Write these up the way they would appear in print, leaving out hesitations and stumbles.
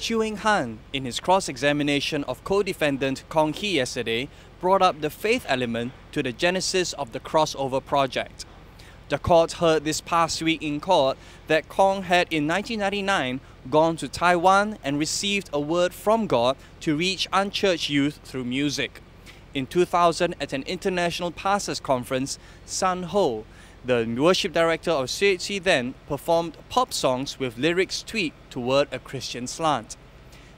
Chewing Han, in his cross-examination of co-defendant Kong Hee yesterday, brought up the faith element to the genesis of the crossover project. The court heard this past week in court that Kong had in 1999 gone to Taiwan and received a word from God to reach unchurched youth through music. In 2000, at an international pastors conference, San Ho, the worship director of CHC then, performed pop songs with lyrics tweaked toward a Christian slant.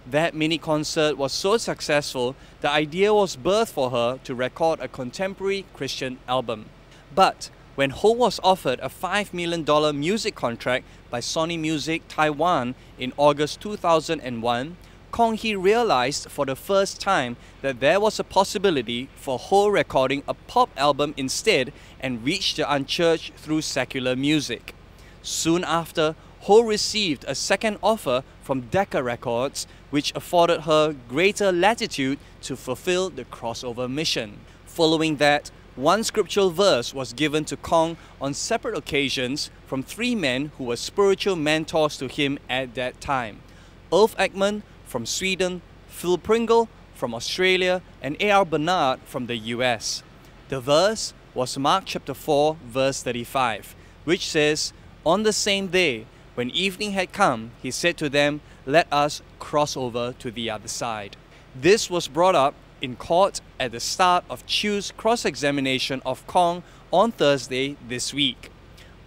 That mini-concert was so successful, the idea was birthed for her to record a contemporary Christian album. But when Ho was offered a $5 million music contract by Sony Music Taiwan in August 2001, Kong Hee realized for the first time that there was a possibility for Ho recording a pop album instead and reach the unchurched through secular music. Soon after, Ho received a second offer from Decca Records, which afforded her greater latitude to fulfill the crossover mission. Following that, one scriptural verse was given to Kong on separate occasions from three men who were spiritual mentors to him at that time: Ulf Ekman from Sweden, Phil Pringle from Australia, and A.R. Bernard from the US. The verse was Mark chapter 4 verse 35, which says, "On the same day, when evening had come, he said to them, 'Let us cross over to the other side.'" This was brought up in court at the start of Chew's cross-examination of Kong on Thursday this week.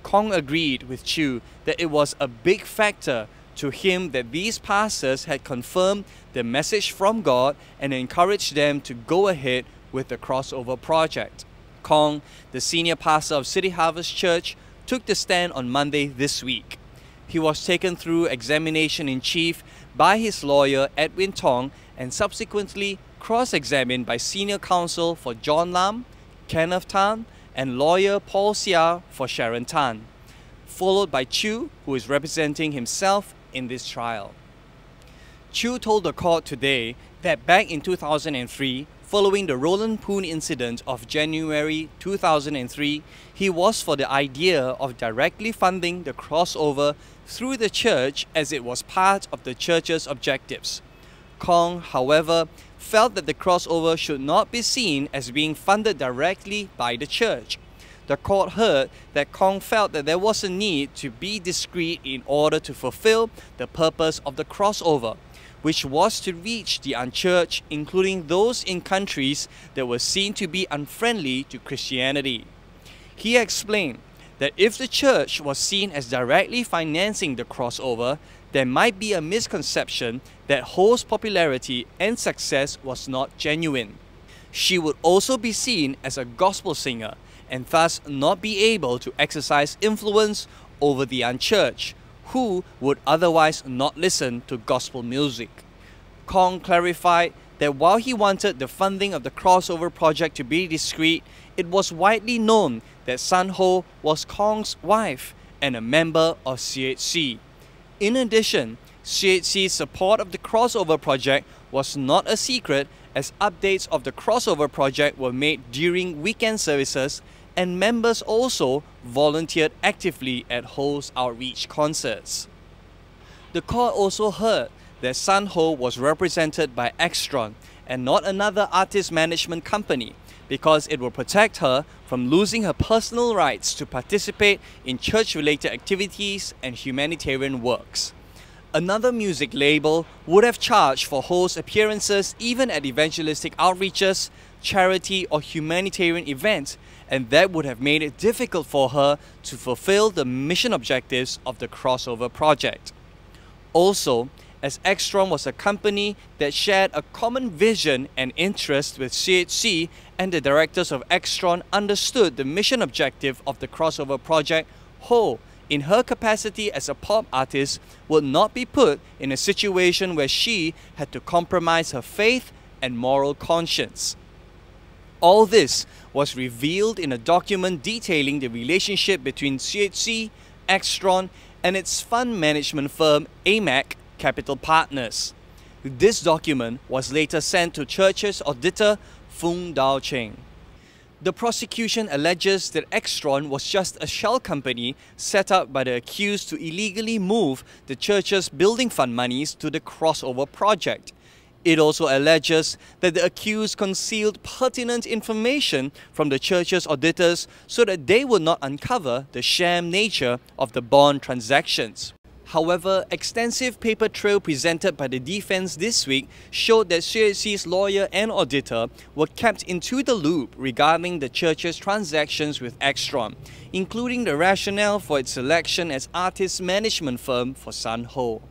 Kong agreed with Chew that it was a big factor to him that these pastors had confirmed the message from God and encouraged them to go ahead with the crossover project. Kong, the senior pastor of City Harvest Church, took the stand on Monday this week. He was taken through examination-in-chief by his lawyer Edwin Tong and subsequently cross-examined by senior counsel for John Lam, Kenneth Tan, and lawyer Paul Seah for Sharon Tan, followed by Chew, who is representing himself in this trial. Chew told the court today that back in 2003, following the Roland Poon incident of January 2003, he was for the idea of directly funding the crossover through the church as it was part of the church's objectives. Kong, however, felt that the crossover should not be seen as being funded directly by the church. The court heard that Kong felt that there was a need to be discreet in order to fulfill the purpose of the crossover, which was to reach the unchurched, including those in countries that were seen to be unfriendly to Christianity. He explained that if the church was seen as directly financing the crossover, there might be a misconception that Ho's popularity and success was not genuine. She would also be seen as a gospel singer and thus not be able to exercise influence over the unchurched, who would otherwise not listen to gospel music. Kong clarified that while he wanted the funding of the crossover project to be discreet, it was widely known that San Ho was Kong's wife and a member of CHC. In addition, CHC's support of the crossover project was not a secret, as updates of the crossover project were made during weekend services, and members also volunteered actively at Ho's outreach concerts. The court also heard that San Ho was represented by Extron and not another artist management company, because it will protect her from losing her personal rights to participate in church-related activities and humanitarian works. Another music label would have charged for Ho's appearances even at evangelistic outreaches, charity or humanitarian events, and that would have made it difficult for her to fulfill the mission objectives of the crossover project. Also, as Extron was a company that shared a common vision and interest with CHC, and the directors of Extron understood the mission objective of the crossover project, Ho, in her capacity as a pop artist, would not be put in a situation where she had to compromise her faith and moral conscience. All this was revealed in a document detailing the relationship between CHC, Extron, and its fund management firm AMAC Capital Partners. This document was later sent to Church's auditor Fung Dao Cheng. The prosecution alleges that Extron was just a shell company set up by the accused to illegally move the church's building fund monies to the crossover project. It also alleges that the accused concealed pertinent information from the church's auditors so that they would not uncover the sham nature of the bond transactions. However, extensive paper trail presented by the defense this week showed that CHC's lawyer and auditor were kept into the loop regarding the church's transactions with Extron, including the rationale for its selection as artist management firm for San Ho.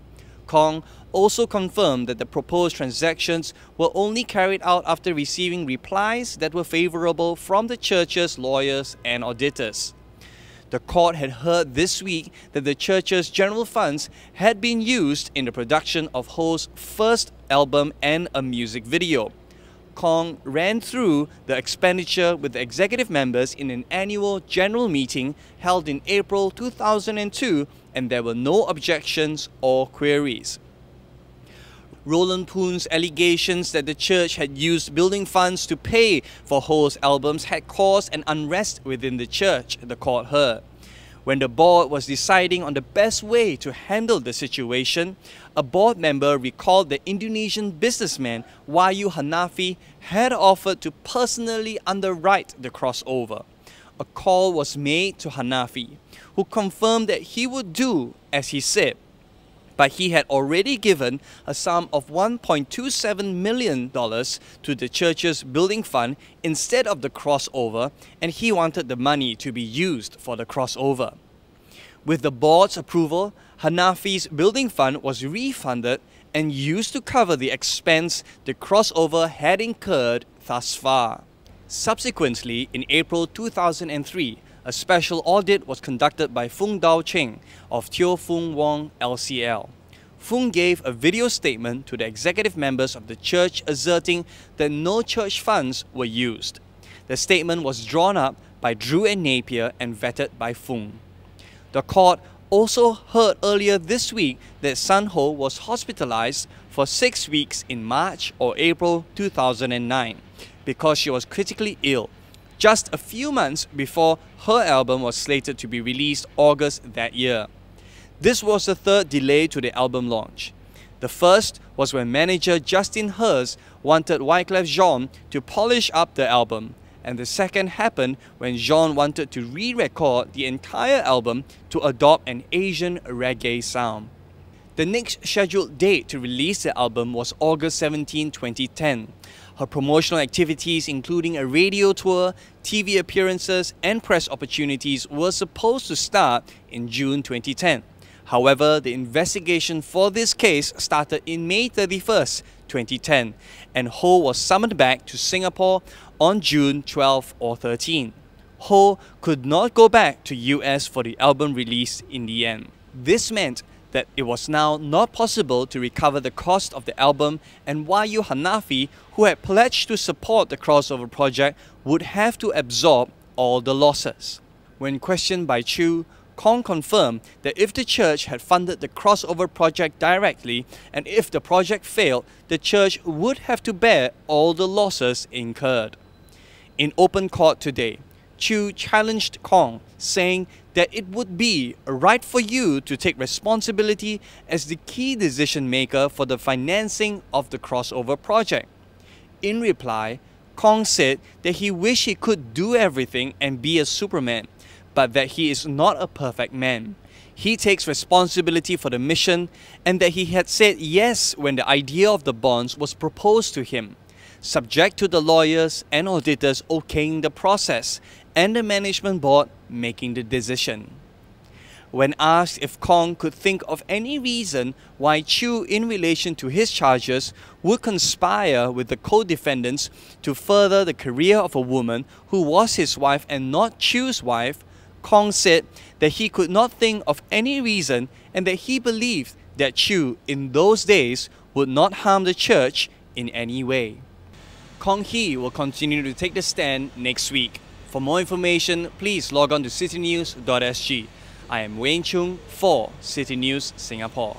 Kong also confirmed that the proposed transactions were only carried out after receiving replies that were favourable from the church's lawyers and auditors. The court had heard this week that the church's general funds had been used in the production of Ho's first album and a music video. Kong ran through the expenditure with the executive members in an annual general meeting held in April 2002, and there were no objections or queries. Roland Poon's allegations that the church had used building funds to pay for Ho's albums had caused an unrest within the church, the court heard. When the board was deciding on the best way to handle the situation, a board member recalled that Indonesian businessman Wahyu Hanafi had offered to personally underwrite the crossover. A call was made to Hanafi, who confirmed that he would do as he said, but he had already given a sum of $1.27 million to the church's building fund instead of the crossover, and he wanted the money to be used for the crossover. With the board's approval, Hanafi's building fund was refunded and used to cover the expense the crossover had incurred thus far. Subsequently, in April 2003, a special audit was conducted by Fung Dao Cheng of Teo Fung Wong LCL. Fung gave a video statement to the executive members of the church asserting that no church funds were used. The statement was drawn up by Drew and Napier and vetted by Fung. The court also heard earlier this week that San Ho was hospitalized for 6 weeks in March or April 2009 because she was critically ill, just a few months before her album was slated to be released August that year. This was the third delay to the album launch. The first was when manager Justin Hers wanted Wyclef Jean to polish up the album, and the second happened when Jean wanted to re-record the entire album to adopt an Asian reggae sound. The next scheduled date to release the album was August 17, 2010. Her promotional activities, including a radio tour, TV appearances, and press opportunities, were supposed to start in June 2010. However, the investigation for this case started in May 31st, 2010, and Ho was summoned back to Singapore on June 12 or 13. Ho could not go back to US for the album release in the end. This meant that it was now not possible to recover the cost of the album, and Wahyu Hanafi, who had pledged to support the crossover project, would have to absorb all the losses. When questioned by Chu, Kong confirmed that if the church had funded the crossover project directly, and if the project failed, the church would have to bear all the losses incurred. In open court today, Chu challenged Kong, saying that it would be right for you to take responsibility as the key decision maker for the financing of the crossover project. In reply, Kong said that he wished he could do everything and be a Superman, but that he is not a perfect man. He takes responsibility for the mission, and that he had said yes when the idea of the bonds was proposed to him, subject to the lawyers and auditors okaying the process and the management board making the decision. When asked if Kong could think of any reason why Chu, in relation to his charges, would conspire with the co-defendants to further the career of a woman who was his wife and not Chu's wife, Kong said that he could not think of any reason and that he believed that Chu in those days would not harm the church in any way. Kong Hee will continue to take the stand next week. For more information, please log on to citynews.sg. I am Wayne Chung for City News Singapore.